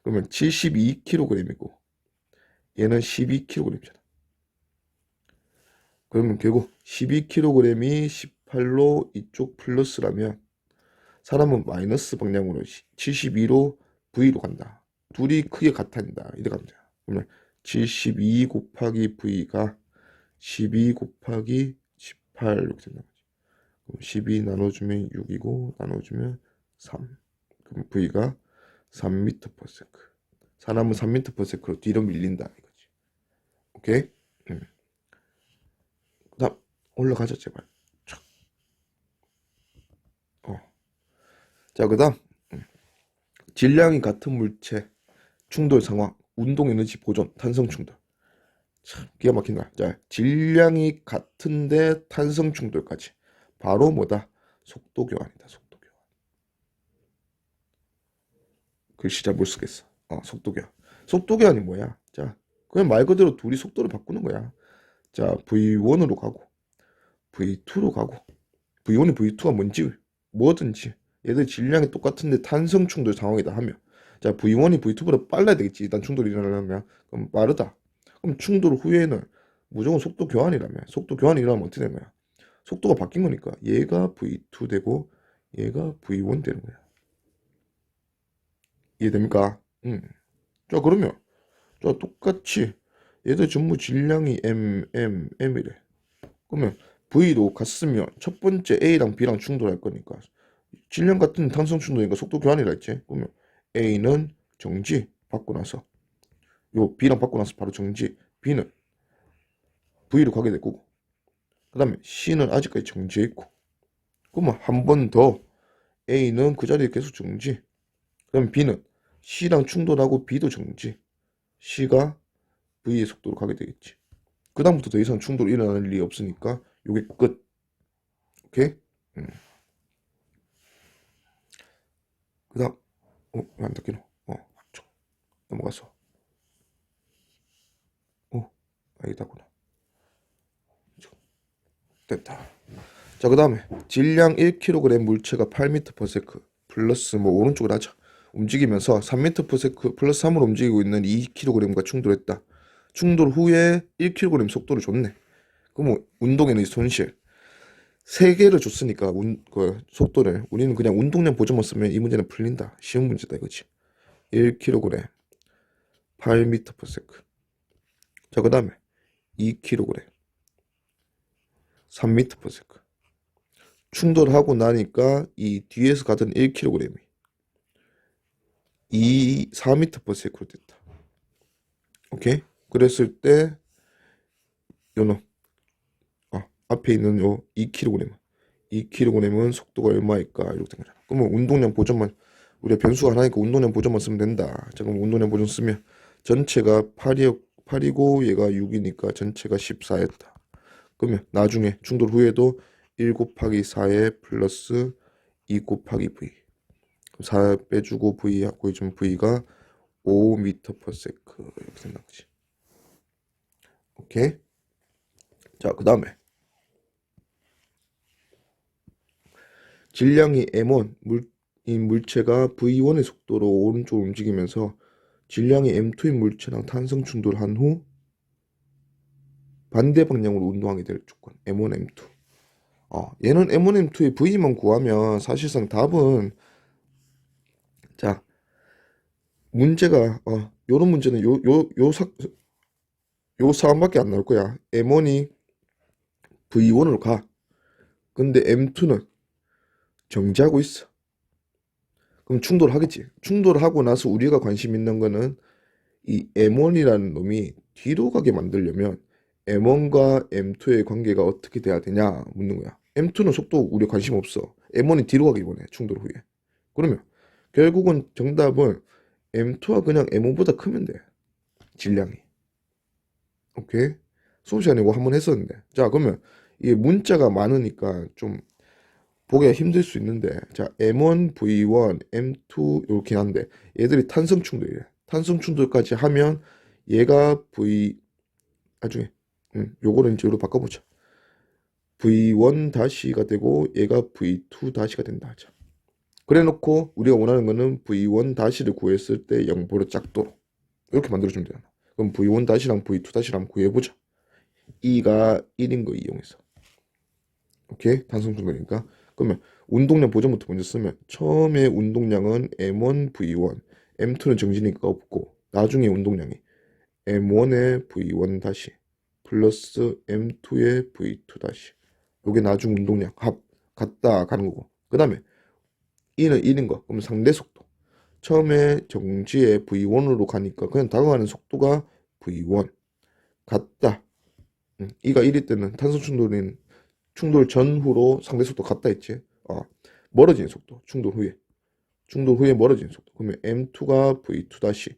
그러면 72kg이고 얘는 12kg이잖아. 그러면 결국 12kg이 18로 이쪽 플러스라면 사람은 마이너스 방향으로 72로 V로 간다. 둘이 크게 같아진다. 이렇게 가면 돼. 그러면 72 곱하기 V가 12 곱하기 18 이렇게 된다. 12 나눠주면 6이고 나눠주면 3. 그럼 V가 3m/s. 사람은 3m/s로 뒤로 밀린다 이거지. 오케이? 그다음 올라가자 제발. 자, 그다음 질량이 같은 물체 충돌 상황, 운동 에너지 보존, 탄성 충돌. 참 기가 막힌다. 자, 질량이 같은데 탄성 충돌까지. 바로 뭐다? 속도 교환이다. 속도 교환. 글씨 잘 못 쓰겠어. 속도 교환. 속도 교환이 뭐야? 자, 그냥 말 그대로 둘이 속도를 바꾸는 거야. 자, V1으로 가고 V2로 가고 V1이 V2가 뭔지 뭐든지 얘들 질량이 똑같은데 탄성 충돌 상황이다 하면 자 V1이 V2보다 빨라야 되겠지. 일단 충돌이 일어나려면 그럼 빠르다. 그럼 충돌 후에는 무조건 속도 교환이라며. 속도 교환이 일어나면 어떻게 되는 거야? 속도가 바뀐 거니까 얘가 V2 되고 얘가 V1 되는 거야. 이해됩니까? 자 그러면 자, 똑같이 얘들 전부 질량이 M이래. 그러면 V도 같으면 첫 번째 A랑 B랑 충돌할 거니까 질량 같은 탄성 충돌이니까 속도 교환이라 했지. 그러면 A는 정지 받고 나서 요 B랑 받고 나서 바로 정지, B는 V로 가게 될 거고, 그 다음에 C는 아직까지 정지해 있고, 그러면 한 번 더 A는 그 자리에 계속 정지, 그럼 B는 C랑 충돌하고 B도 정지, C가 V의 속도로 가게 되겠지. 그 다음부터 더 이상 충돌이 일어날 일이 없으니까 요게 끝. 오케이? 그 다음 왜안 닫히노? 쭉 넘어가서 아니다구나. 됐다. 자, 그 다음에 질량 1kg 물체가 8m/s 플러스 뭐 오른쪽으로 하자. 움직이면서 3m/s 플러스 3으로 움직이고 있는 2kg과 충돌했다. 충돌 후에 1kg 속도를 줬네. 그럼 뭐 운동 에너지 손실 3개를 줬으니까 그 속도를 우리는 그냥 운동량 보조만 쓰면 이 문제는 풀린다. 쉬운 문제다 이거지. 1kg 8m/s. 자, 그 다음에 2kg 3m/s. 충돌하고 나니까 이 뒤에서 가던 1kg이 4m/s로 됐다. 오케이? 그랬을 때 요놈 앞에 있는 요 2kg은 속도가 얼마일까 이렇게 된 거잖아. 그러면 운동량 보존만 우리가 변수가 하나니까 운동량 보존만 쓰면 된다. 자, 그럼 운동량 보존 쓰면 전체가 8이고 얘가 6이니까 전체가 14였다. 그러면 나중에 충돌 후에도 1 곱하기 4에 플러스 2 곱하기 v 4 빼주고 v 하고 좀 v가 5m/s 이렇게 된다 거지. 오케이. 자, 그 다음에 질량이 m1 인 물체가 v1의 속도로 오른쪽으로 움직이면서 질량이 m2인 물체랑 탄성 충돌한 후 반대 방향으로 운동하게 될 조건 m1, m2. 얘는 m1, m2의 v만 구하면 사실상 답은 자 문제가 요런 문제는 요 사안밖에 안 나올 거야. m1이 v1으로 가. 근데 m2는 정지하고 있어. 그럼 충돌하겠지. 충돌하고 나서 우리가 관심 있는 거는 이 M1이라는 놈이 뒤로 가게 만들려면 M1과 M2의 관계가 어떻게 돼야 되냐 묻는 거야. M2는 속도 우리 관심 없어. M1이 뒤로 가길 원해. 충돌 후에. 그러면 결국은 정답은 M2가 그냥 M1보다 크면 돼. 질량이. 오케이? 수업 시간에 이거 한번 했었는데. 자, 그러면 이게 문자가 많으니까 좀 보기가 힘들 수 있는데, 자, M1, V1, M2 이렇게 한데 얘들이 탄성 충돌이래. 탄성 충돌까지 하면 얘가 나중에 요거를 이제 로 바꿔보자. V1 다시가 되고 얘가 V2 다시가 된다 하자. 그래 놓고 우리가 원하는 거는 V1 다시를 구했을 때 0보다 작도록 이렇게 만들어주면 되잖아. 그럼 V1 다시랑 V2 다시랑 구해보자. 2가 1인 거 이용해서. 오케이? 탄성 충돌이니까. 그러면 운동량 보존부터 먼저 쓰면 처음에 운동량은 M1, V1, M2는 정지니까 없고 나중에 운동량이 M1의 V1 다시 플러스 M2의 V2 다시 요게 나중 운동량 합 같다 가는 거고, 그 다음에 E는 1인 거 그럼 상대 속도 처음에 정지에 V1으로 가니까 그냥 다가가는 속도가 V1 같다. E가 1일 때는 탄소 충돌 전후로 상대 속도 같다 했지. 멀어지는 속도 충돌 후에 멀어지는 속도 그러면 M2가 V2 다시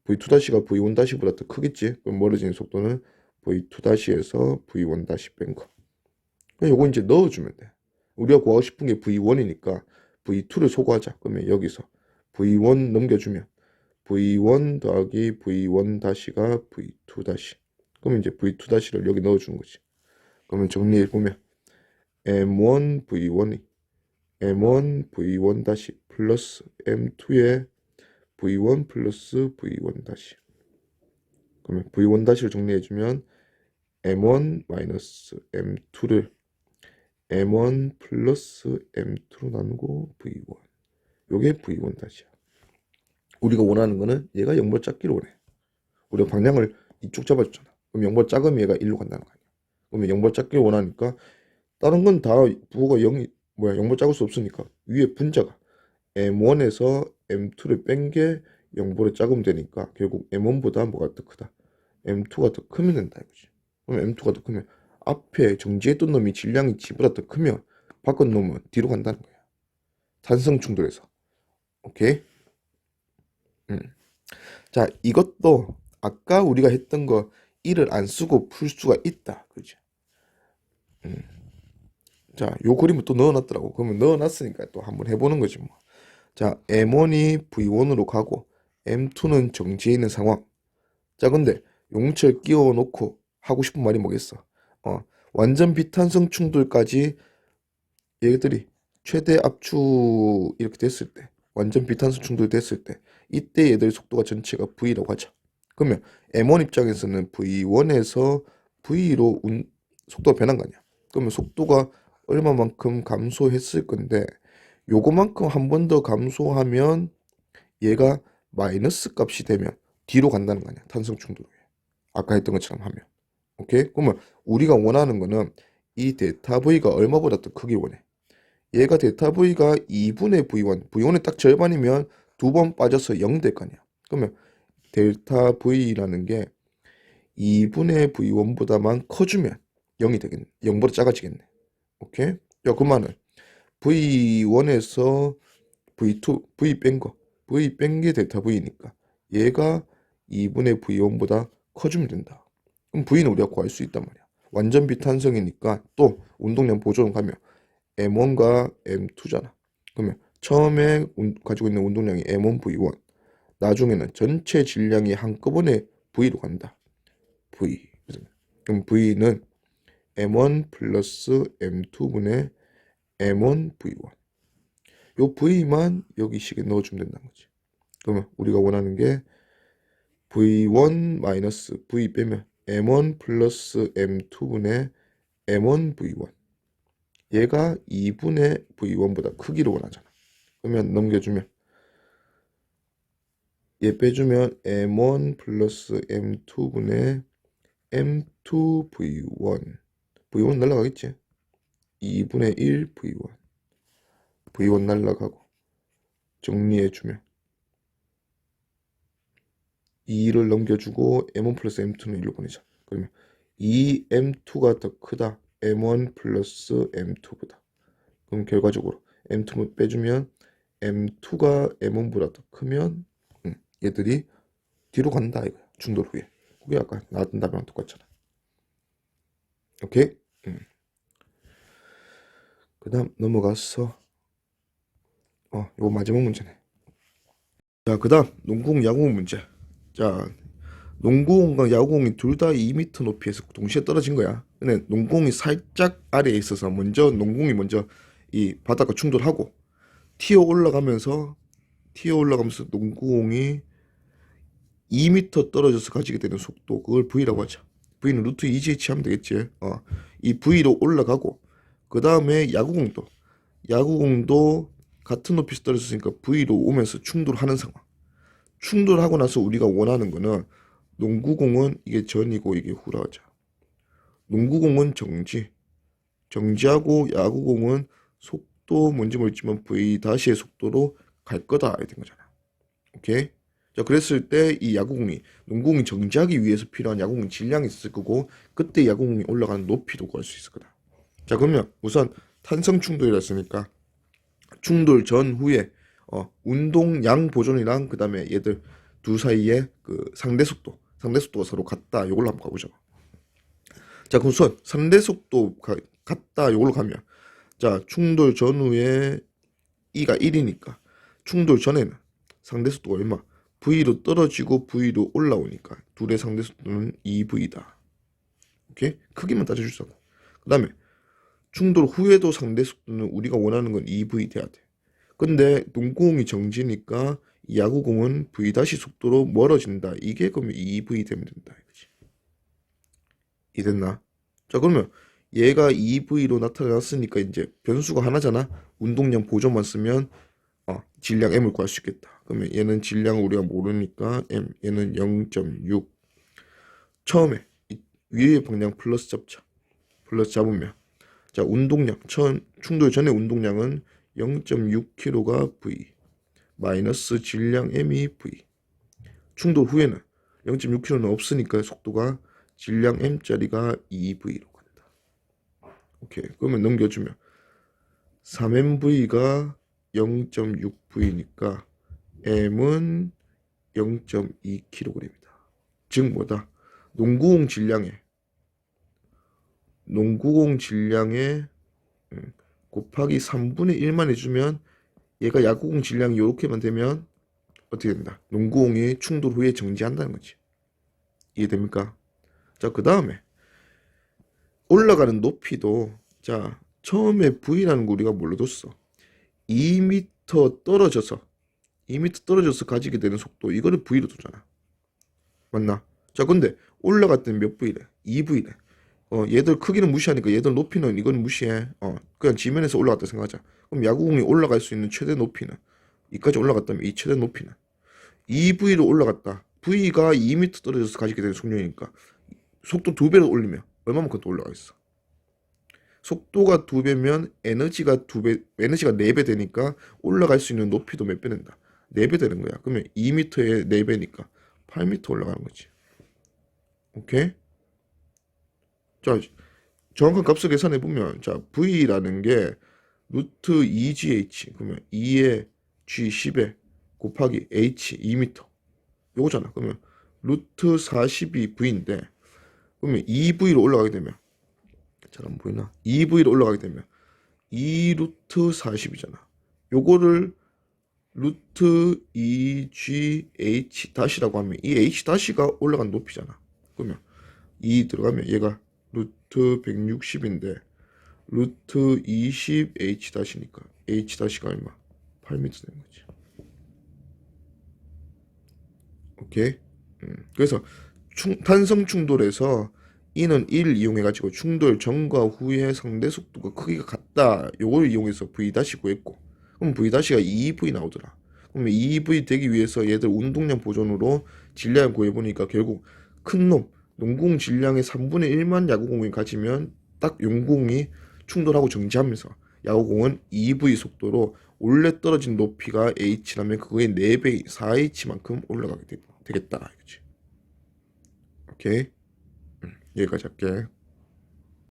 V2 다시가 V1 다시보다 더 크겠지. 그럼 멀어지는 속도는 V2 다시에서 V1 다시 뺀 거. 그럼 요거 이제 넣어주면 돼. 우리가 구하고 싶은 게 V1이니까 V2를 소거하자. 그러면 여기서 V1 넘겨주면 V1 더하기 V1 다시가 V2 다시. 그러면 이제 V2 다시를 여기 넣어주는 거지. 그러면 정리해보면 M1 V1이 M1 V1 다시 플러스 M2의 V1 플러스 V1 다시. 그러면 V1 다시를 정리해주면 M1 마이너스 M2를 M1 플러스 M2로 나누고 V1. 요게 V1 다시야. 우리가 원하는 거는 얘가 0보 작기로 원해. 우리가 방향을 이쪽 잡아줬잖아. 그럼 0보다 작으면 얘가 1로 간다는 거 아니야. 그러면 0보다 작게 원하니까 다른 건 다 부호가 0이 0보다 작을 수 없으니까 위에 분자가 M1에서 M2를 뺀 게 0보다 작으면 되니까 결국 M1보다 뭐가 더 크다. M2가 더 크면 된다 이거지. 그럼 M2가 더 크면 앞에 정지했던 놈이 질량이 지보다 더 크면 바꾼 놈은 뒤로 간다는 거야. 탄성 충돌에서. 오케이? 자, 이것도 아까 우리가 했던 거 1을 안 쓰고 풀 수가 있다. 그죠? 자, 요 그림을 또 넣어놨더라고. 그러면 넣어놨으니까 또 한번 해보는 거지 뭐. 자, M1이 V1으로 가고 M2는 정지해 있는 상황. 자, 근데 용철 끼워 놓고 하고 싶은 말이 뭐겠어? 완전 비탄성 충돌까지 얘들이 최대 압축 이렇게 됐을 때, 완전 비탄성 충돌 됐을 때, 이때 얘들 속도가 전체가 V라고 하자. 그러면 M1 입장에서는 V1에서 V로 속도가 변한 거 아니야. 그러면 속도가 얼마만큼 감소했을 건데, 요거만큼 한 번 더 감소하면 얘가 마이너스 값이 되면 뒤로 간다는 거 아니야. 탄성 충돌에. 아까 했던 것처럼 하면. 오케이? 그러면 우리가 원하는 거는 이 데타 V가 얼마보다 더 크게 원해. 얘가 데타 V가 2분의 V1, V1의 딱 절반이면 두 번 빠져서 0 될 거 아니야. 그러면 델타 V라는 게 2분의 V1보다만 커주면 0이 되겠네. 0보다 작아지겠네. 오케이? 야, 그 말은 V1에서 V2, V 뺀 거. V 뺀 게 델타 V니까 얘가 2분의 V1보다 커주면 된다. 그럼 V는 우리가 구할 수 있단 말이야. 완전 비탄성이니까 또 운동량 보존 가면 M1과 M2잖아. 그러면 처음에 가지고 있는 운동량이 M1, V1. 나중에는 전체 질량이 한꺼번에 V로 간다. V. 그럼 V는 M1 플러스 M2분의 M1, V1. 요 V만 여기 식에 넣어주면 된다는 거지. 그러면 우리가 원하는 게 V1 마이너스 V 빼면 M1 플러스 M2분의 M1, V1. 얘가 2분의 V1보다 크기를 원하잖아. 그러면 넘겨주면 얘 빼주면 M1 플러스 M2분의 M2 V1. V1 날라가겠지? 2분의 1 V1. V1 날라가고 정리해주면 2를 넘겨주고 M1 플러스 M2는 1로 보내자. 그러면 2M2가 더 크다. M1 플러스 M2보다. 그럼 결과적으로 M2 빼주면 M2가 M1보다 더 크면 얘들이 뒤로 간다 이거야. 충돌 후에. 그게 아까 나왔던 답이랑 똑같잖아. 오케이? 그 다음 넘어가서 이거 마지막 문제네. 자, 그 다음 농구공 야구공 문제. 자, 농구공과 야구공이 둘 다 2m 높이에서 동시에 떨어진 거야. 근데 농구공이 살짝 아래에 있어서 농구공이 먼저 이 바닥과 충돌하고 튀어 올라가면서 농구공이 2m 떨어져서 가지게 되는 속도, 그걸 V라고 하자. V는 루트 2gh 하면 되겠지. 이 V로 올라가고 그 다음에 야구공도 같은 높이에서 떨어졌으니까 V로 오면서 충돌하는 상황. 충돌하고 나서 우리가 원하는 거는 농구공은 이게 전이고 이게 후라 하자. 농구공은 정지하고 야구공은 속도 뭔지 모르지만 V 다시의 속도로 갈 거다 이렇게 된 거잖아. 오케이? 자, 그랬을 때 이 농구공이 정지하기 위해서 필요한 야구공 질량이 있을 거고 그때 야구공이 올라가는 높이도 구할 수 있을 거다. 자, 그러면 우선 탄성 충돌이라 했으니까 충돌 전후에 운동량 보존이랑 그 다음에 얘들 둘 사이에 그 상대 속도가 서로 같다. 이걸로 한번 가보자. 자, 그럼 우선 상대 속도 같다. 이걸로 가면 자, 충돌 전후에 E가 1이니까 충돌 전에는 상대 속도가 얼마? V로 떨어지고 V로 올라오니까 둘의 상대 속도는 2V다. 오케이? 크기만 따져줄 수 없고. 그 다음에 충돌 후에도 상대 속도는 우리가 원하는 건 2V 돼야 돼. 근데 농구공이 정지니까 야구공은 V 다시 속도로 멀어진다. 이게 그러면 2V 되면 된다. 이거지. 이됐나? 자, 그러면 얘가 2V로 나타났으니까 이제 변수가 하나잖아. 운동량 보조만 쓰면 질량 M을 구할 수 있겠다. 그러면 얘는 질량을 우리가 모르니까 M, 얘는 0.6, 처음에 위의 방향 플러스 잡자. 플러스 잡으면 자 운동량 충돌 전의 운동량은 0.6kg가 V 마이너스 질량 m이 V. 충돌 후에는 0.6km는 없으니까 속도가 질량 m짜리가 2V로 간다. 오케이. 그러면 넘겨주면 3mV가 0.6V니까 m은 0.2kg이다. 즉 뭐다? 농구공 질량에 곱하기 3분의 1만 해주면 얘가 야구공 질량이 이렇게만 되면 어떻게 된다? 농구공이 충돌 후에 정지한다는 거지. 이해됩니까? 자, 그 다음에 올라가는 높이도 자 처음에 V라는 거 우리가 뭘로 뒀어? 2m 떨어져서 가지게 되는 속도 이거를 V로 두잖아. 맞나? 자, 근데 올라갔더니 몇 V래? 2V래. 얘들 크기는 무시하니까 얘들 높이는 이건 무시해. 그냥 지면에서 올라갔다 생각하자. 그럼 야구공이 올라갈 수 있는 최대 높이는 이까지 올라갔다면 이 최대 높이는 2V로 올라갔다. V가 2m 떨어져서 가지게 되는 속력이니까 속도 2배로 올리면 얼마만큼 더 올라가 있어? 속도가 2배면 에너지가 4배 되니까 올라갈 수 있는 높이도 몇 배 된다? 4배 되는 거야. 그러면 2m에 4배니까 8m 올라가는 거지. 오케이? 자, 정확한 값을 계산해 보면 자, V라는 게 루트 2gh 그러면 2의 g 10에 곱하기 h 2m 요거잖아. 그러면 루트 42V인데 그러면 2V로 올라가게 되면 잘 안 보이나? 2V로 올라가게 되면 2루트 40이잖아. 요거를 루트 2gh 다시라고 하면 이 h 다시가 올라간 높이잖아. 그러면 2 들어가면 얘가 루트 160인데 루트 20h 다시니까 h 다시가 얼마? 8m 되는 거지. 오케이? 그래서 탄성 충돌에서 이는 1 이용해가지고 충돌 전과 후의 상대 속도가 크기가 같다. 요걸 이용해서 V 다시 구했고 그럼 V 다시가 2V 나오더라. 그럼 2V 되기 위해서 얘들 운동량 보존으로 질량을 구해보니까 결국 큰 놈 농구공 질량의 3분의 1만 야구공이 가지면 딱 용공이 충돌하고 정지하면서 야구공은 2V 속도로 원래 떨어진 높이가 H라면 그거의 4배 4H만큼 올라가게 되겠다. 그치? 오케이? 여기까지 할게.